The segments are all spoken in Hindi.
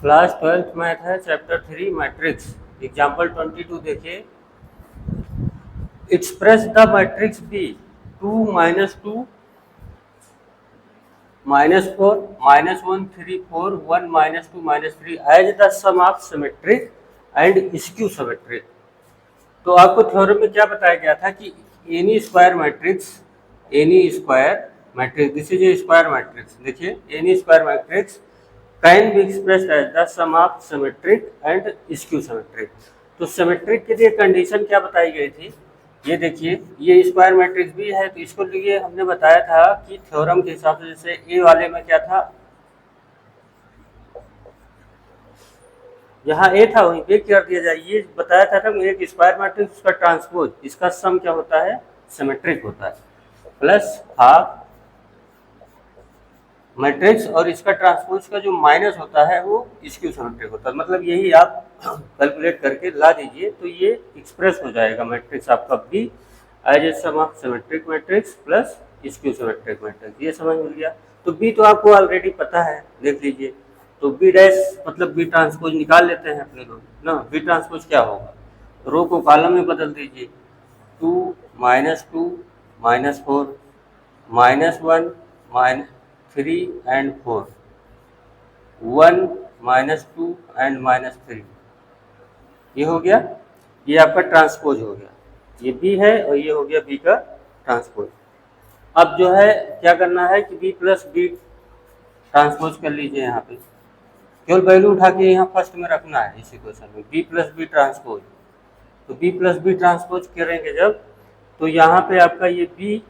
क्लास 12th मैथ है, चैप्टर 3 मैट्रिक्स, एग्जाम्पल 22 देखिए। Express the matrix B 2 -2 -4 -1 3 4 1 -2 -3 as the sum of symmetric and skew symmetric. तो आपको थ्योरम में क्या बताया गया था कि any square matrix this is a square matrix. देखिए, any square matrix can be expressed as the sum of symmetric and skew symmetric. तो सिमेट्रिक के लिए कंडीशन क्या बताई गई थी, ये देखिए, ये स्क्वायर मैट्रिक्स भी है, तो इसको लिए हमने बताया था कि थ्योरम के हिसाब से, जैसे ए वाले में क्या था, यहाँ ए था वहीं पे कर दिया जाए, ये बताया था ना, एक स्क्वायर मैट्रिक्स का ट्रांसपोज, इसका सम क्या होता है, सिमेट्रिक होता है, प्लस हाफ मैट्रिक्स और इसका ट्रांसपोज का जो माइनस होता है वो स्क्यू सिमेट्रिक होता है। मतलब यही आप कैलकुलेट करके ला दीजिए तो ये एक्सप्रेस हो जाएगा मैट्रिक्स आपका B as a sum of symmetric matrix plus skew symmetric matrix. ये समझ मिल गया। तो बी तो आपको ऑलरेडी पता है, देख लीजिए। तो बी डैश मतलब बी ट्रांसपोज निकाल लेते हैं अपने लोग ना। बी ट्रांसपोज क्या होगा, रो को कॉलम में बदल दीजिए, 2 -2 -4 -1 -3 एंड 4 1 -2 एंड -3, ये हो गया, ये आपका ट्रांसपोज हो गया। ये बी है और ये हो गया बी का ट्रांसपोज। अब जो है क्या करना है कि बी प्लस बी ट्रांसपोज कर लीजिए। यहाँ पे केवल वैल्यू उठा के यहाँ फर्स्ट में रखना है इस इक्वेशन में, बी प्लस बी ट्रांसपोज। तो बी प्लस बी ट्रांसपोज करेंगे जब, तो यहाँ पे आपका ये बी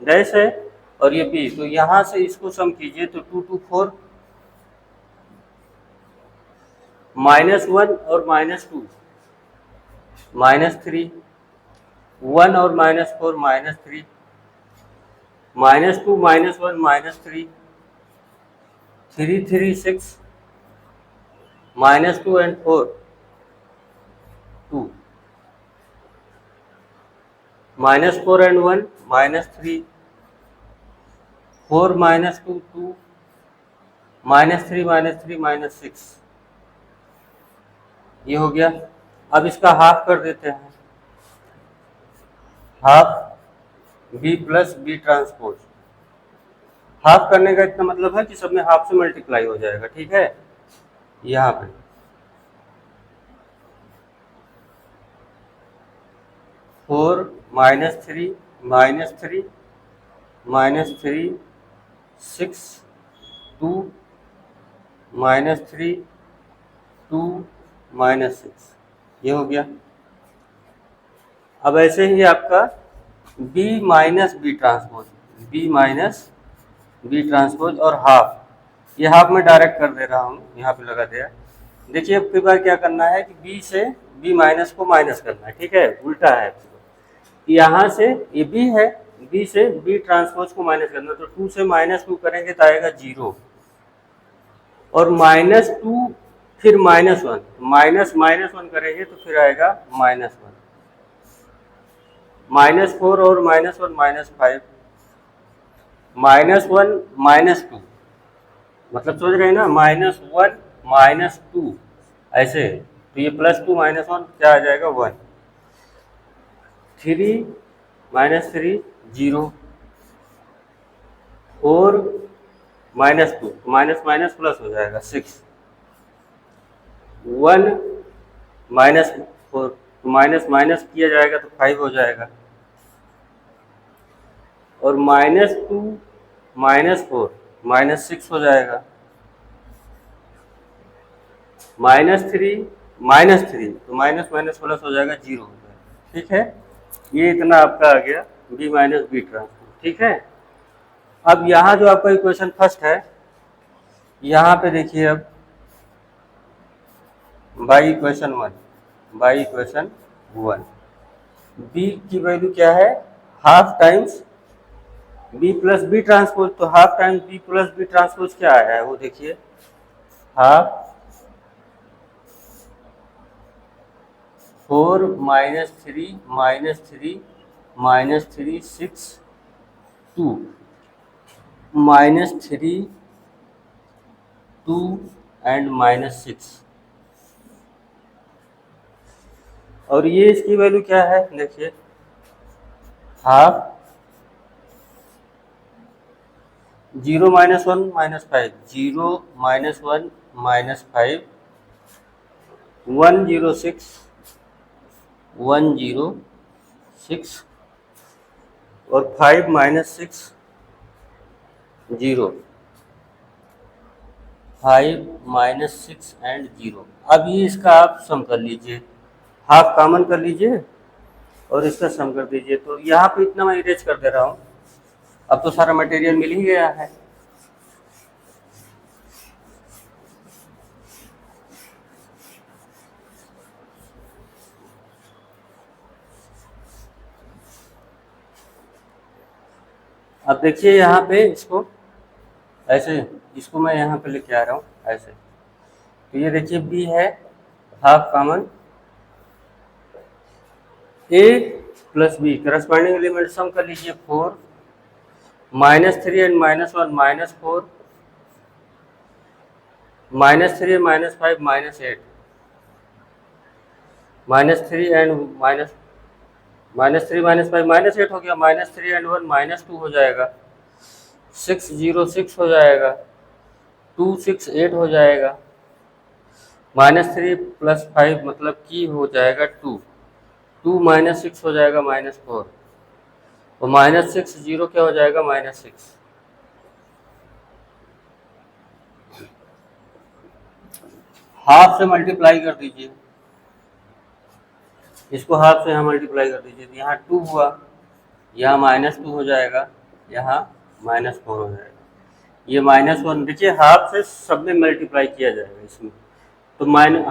डैश है और ये बी, तो यहाँ से इसको सम कीजिए तो 2 2 4 -1 और -2 -3 1 और -4 -3 -2 -1 -3 3 3 6 -2 and 4 2 -4 and 1 -3 4 -2 2 -3 -3 -6, ये हो गया। अब इसका हाफ कर देते हैं, half B plus B transpose. Half करने का इतना मतलब है कि सब में हाफ से मल्टीप्लाई हो जाएगा, ठीक है। यहाँ पे 4 -3 -3 -3 6 2 -3 2 -6, ये हो गया। अब ऐसे ही आपका b minus B transpose, b minus B transpose और हाफ, ये हाफ में डायरेक्ट कर दे रहा हूँ, यहाँ पे लगा दिया। देखिए अब की बार क्या करना है कि b से b माइनस को माइनस करना है, ठीक है, उल्टा है। यहाँ से ये b है, b से b ट्रांसपोज को माइनस करना, तो 2 से -2 करेंगे तो आएगा 0 और -2 फिर -1 -1 करेंगे तो फिर आएगा -1 -4 और -1 -5 -1 -2, मतलब सोच रहे हैं ना, -1 -2 ऐसे, तो ये +2 -1 क्या आ जाएगा 1 3 -3 0 4 -2 माइनस माइनस प्लस हो जाएगा 6 1 -4 माइनस माइनस किया जाएगा तो 5 हो जाएगा और -2 -4 -6 हो जाएगा -3 तो माइनस माइनस प्लस हो जाएगा 0 हो जाएगा, ठीक है। ये इतना आपका आ गया b माइनस बी ट्रांसपोज, ठीक है। अब यहाँ जो आपका इक्वेशन फर्स्ट है, यहाँ पे देखिए अब बाई इक्वेशन 1 b की वैल्यू क्या है, half times b plus B transpose. तो half times b plus B transpose क्या आया है वो देखिए, हाफ 4 -3 -3 -3 6 2 -3 2 एंड -6। और ये इसकी वैल्यू क्या है, देखिए हाफ 0 -1 -5, 0 -1 -5, 106 106 और 5 -6 0, 5 -6 एंड 0। अब ये इसका आप सम कर लीजिए, हाफ कॉमन कर लीजिए और इसका सम कर दीजिए। तो यहाँ पे इतना मैं इरेज कर दे रहा हूँ, अब तो सारा मटेरियल मिल ही गया है। अब देखिए यहाँ पे इसको ऐसे, इसको मैं यहाँ पे लेके आ रहा हूँ ऐसे। तो ये देखिए बी है, हाफ कॉमन, ए प्लस बी करस्पॉन्डिंग एलिमेंट सम कर लीजिए 4 -3 एंड -1 -4 -3 -5 -8 -3 एंड -3 -5 -8 हो गया, -3 एंड 1 -2 हो जाएगा, 606 हो जाएगा, 268 हो जाएगा, -3 + 5 मतलब कि हो जाएगा 2 -6 हो जाएगा -4 और -6 0 क्या हो जाएगा -6। हाफ से मल्टीप्लाई कर दीजिए, इसको हाफ से यहाँ मल्टीप्लाई कर दीजिए, तो यहाँ 2 हुआ, यहाँ -2 हो जाएगा, यहाँ -4 हो जाएगा। ये -1 देखिए हाफ से सब में मल्टीप्लाई किया जाएगा इसमें, तो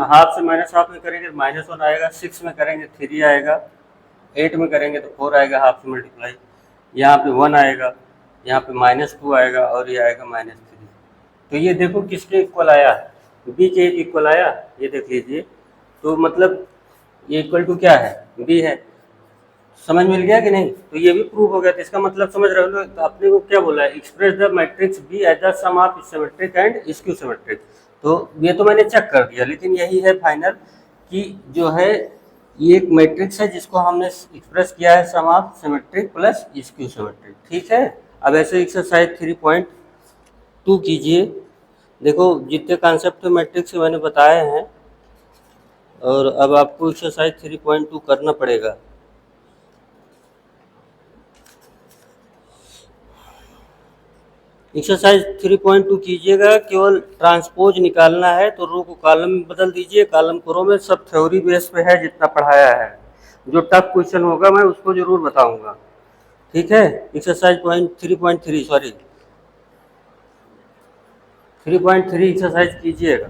हाफ से -हाफ में करेंगे तो -1 आएगा, 6 में करेंगे 3 आएगा, 8 में करेंगे तो 4 आएगा हाफ से मल्टीप्लाई, यहाँ पे 1 आएगा, यहाँ पे -2 आएगा और ये आएगा -3। तो ये देखो किसके इक्वल आया, बी के इक्वल आया, ये देख लीजिए। तो मतलब ये इक्वल टू क्या है, बी है। समझ मिल गया कि नहीं? तो ये भी प्रूव हो गया। तो इसका मतलब समझ रहे हो, तो आपने को क्या बोला है, express the matrix B as the sum of symmetric and skew symmetric. तो ये तो मैंने चेक कर दिया, लेकिन यही है फाइनल कि जो है ये एक मैट्रिक्स है जिसको हमने एक्सप्रेस किया है sum of symmetric plus skew symmetric. ठीक है, अब ऐसे एक्सरसाइज 3.2 कीजिए। देखो जितने कॉन्सेप्ट मैट्रिक्स मैंने बताए हैं, और अब आपको एक्सरसाइज 3.2 करना पड़ेगा। एक्सरसाइज 3.2 कीजिएगा, केवल ट्रांसपोज निकालना है, तो रो को कॉलम में बदल दीजिए, कॉलम को रो में। सब थ्योरी बेस पे है जितना पढ़ाया है, जो टफ क्वेश्चन होगा मैं उसको जरूर बताऊंगा। ठीक है, एक्सरसाइज 3.3 एक्सरसाइज कीजिएगा।